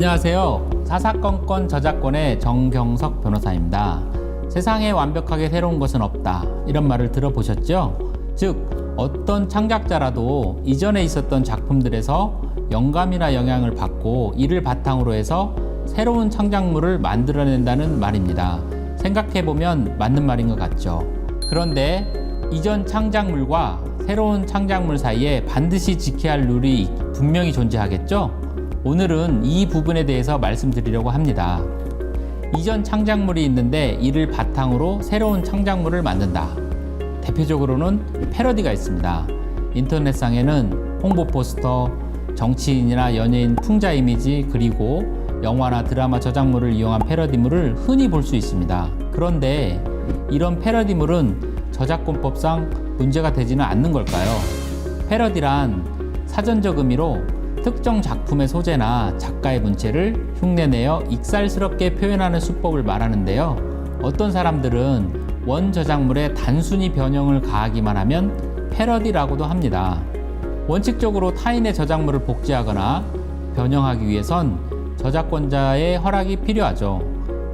안녕하세요. 사사건건 저작권의 정경석 변호사입니다. 세상에 완벽하게 새로운 것은 없다, 이런 말을 들어보셨죠? 즉, 어떤 창작자라도 이전에 있었던 작품들에서 영감이나 영향을 받고 이를 바탕으로 해서 새로운 창작물을 만들어낸다는 말입니다. 생각해보면 맞는 말인 것 같죠? 그런데 이전 창작물과 새로운 창작물 사이에 반드시 지켜야 할 룰이 분명히 존재하겠죠? 오늘은 이 부분에 대해서 말씀드리려고 합니다. 이전 창작물이 있는데 이를 바탕으로 새로운 창작물을 만든다. 대표적으로는 패러디가 있습니다. 인터넷상에는 홍보 포스터, 정치인이나 연예인 풍자 이미지, 그리고 영화나 드라마 저작물을 이용한 패러디물을 흔히 볼 수 있습니다. 그런데 이런 패러디물은 저작권법상 문제가 되지는 않는 걸까요? 패러디란 사전적 의미로 특정 작품의 소재나 작가의 문체를 흉내내어 익살스럽게 표현하는 수법을 말하는데요. 어떤 사람들은 원 저작물에 단순히 변형을 가하기만 하면 패러디라고도 합니다. 원칙적으로 타인의 저작물을 복제하거나 변형하기 위해선 저작권자의 허락이 필요하죠.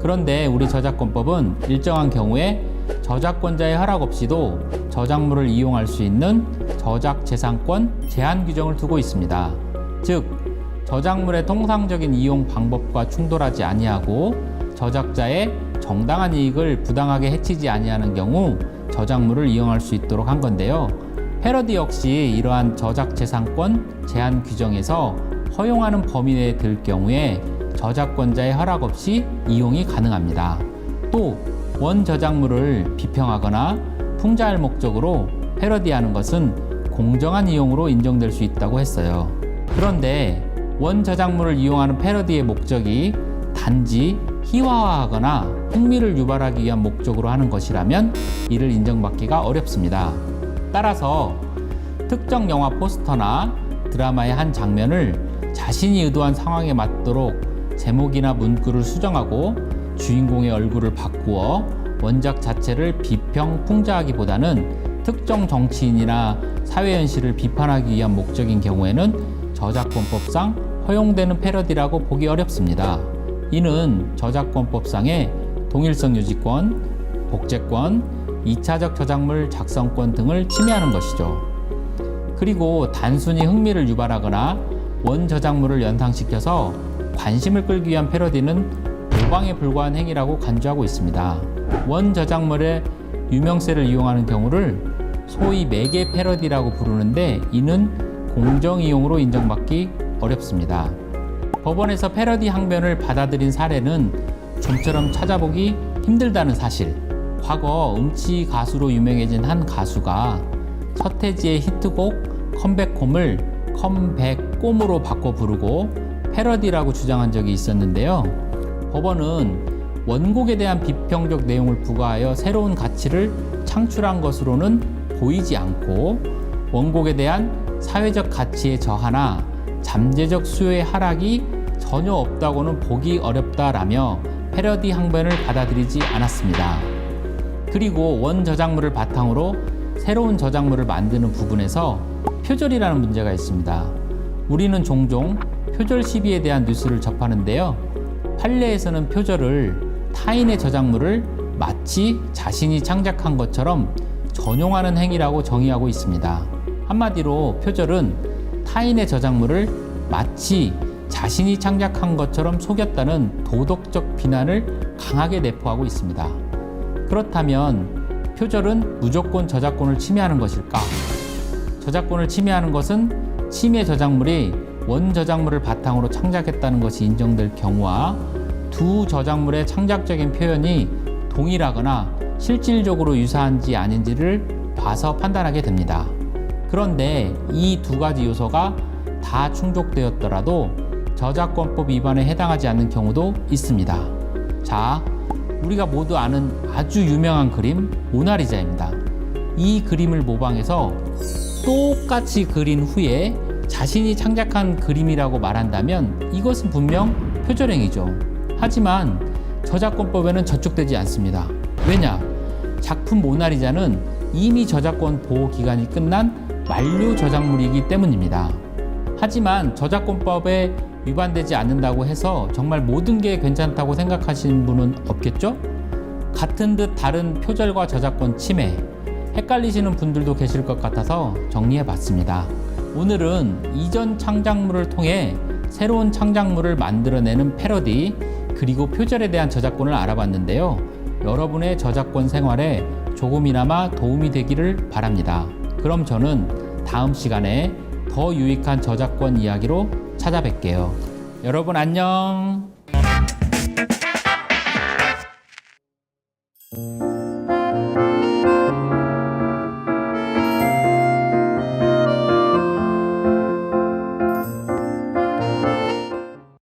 그런데 우리 저작권법은 일정한 경우에 저작권자의 허락 없이도 저작물을 이용할 수 있는 저작재산권 제한 규정을 두고 있습니다. 즉, 저작물의 통상적인 이용 방법과 충돌하지 아니하고 저작자의 정당한 이익을 부당하게 해치지 아니하는 경우 저작물을 이용할 수 있도록 한 건데요. 패러디 역시 이러한 저작재산권 제한 규정에서 허용하는 범위 내에 들 경우에 저작권자의 허락 없이 이용이 가능합니다. 또 원 저작물을 비평하거나 풍자할 목적으로 패러디하는 것은 공정한 이용으로 인정될 수 있다고 했어요. 그런데 원 저작물을 이용하는 패러디의 목적이 단지 희화화하거나 흥미를 유발하기 위한 목적으로 하는 것이라면 이를 인정받기가 어렵습니다. 따라서 특정 영화 포스터나 드라마의 한 장면을 자신이 의도한 상황에 맞도록 제목이나 문구를 수정하고 주인공의 얼굴을 바꾸어 원작 자체를 비평, 풍자하기보다는 특정 정치인이나 사회 현실을 비판하기 위한 목적인 경우에는 저작권법상 허용되는 패러디라고 보기 어렵습니다. 이는 저작권법상의 동일성 유지권, 복제권, 2차적 저작물 작성권 등을 침해하는 것이죠. 그리고 단순히 흥미를 유발하거나 원 저작물을 연상시켜서 관심을 끌기 위한 패러디는 모방에 불과한 행위라고 간주하고 있습니다. 원 저작물의 유명세를 이용하는 경우를 소위 매개 패러디라고 부르는데 이는 공정이용으로 인정받기 어렵습니다. 법원에서 패러디 항변을 받아들인 사례는 좀처럼 찾아보기 힘들다는 사실. 과거 음치 가수로 유명해진 한 가수가 서태지의 히트곡 컴백홈을 컴백꼼으로 바꿔 부르고 패러디라고 주장한 적이 있었는데요. 법원은 원곡에 대한 비평적 내용을 부과하여 새로운 가치를 창출한 것으로는 보이지 않고 원곡에 대한 사회적 가치의 저하나 잠재적 수요의 하락이 전혀 없다고는 보기 어렵다라며 패러디 항변을 받아들이지 않았습니다. 그리고 원 저작물을 바탕으로 새로운 저작물을 만드는 부분에서 표절이라는 문제가 있습니다. 우리는 종종 표절 시비에 대한 뉴스를 접하는데요. 판례에서는 표절을 타인의 저작물을 마치 자신이 창작한 것처럼 전용하는 행위라고 정의하고 있습니다. 한마디로 표절은 타인의 저작물을 마치 자신이 창작한 것처럼 속였다는 도덕적 비난을 강하게 내포하고 있습니다. 그렇다면 표절은 무조건 저작권을 침해하는 것일까? 저작권을 침해하는 것은 침해 저작물이 원 저작물을 바탕으로 창작했다는 것이 인정될 경우와 두 저작물의 창작적인 표현이 동일하거나 실질적으로 유사한지 아닌지를 봐서 판단하게 됩니다. 그런데 이 두 가지 요소가 다 충족되었더라도 저작권법 위반에 해당하지 않는 경우도 있습니다. 자, 우리가 모두 아는 아주 유명한 그림 모나리자입니다. 이 그림을 모방해서 똑같이 그린 후에 자신이 창작한 그림이라고 말한다면 이것은 분명 표절행위죠. 하지만 저작권법에는 저촉되지 않습니다. 왜냐? 작품 모나리자는 이미 저작권 보호 기간이 끝난 만료 저작물이기 때문입니다. 하지만 저작권법에 위반되지 않는다고 해서 정말 모든 게 괜찮다고 생각하시는 분은 없겠죠? 같은 듯 다른 표절과 저작권 침해, 헷갈리시는 분들도 계실 것 같아서 정리해 봤습니다. 오늘은 이전 창작물을 통해 새로운 창작물을 만들어내는 패러디, 그리고 표절에 대한 저작권을 알아봤는데요. 여러분의 저작권 생활에 조금이나마 도움이 되기를 바랍니다. 그럼 저는 다음 시간에 더 유익한 저작권 이야기로 찾아뵐게요. 여러분 안녕.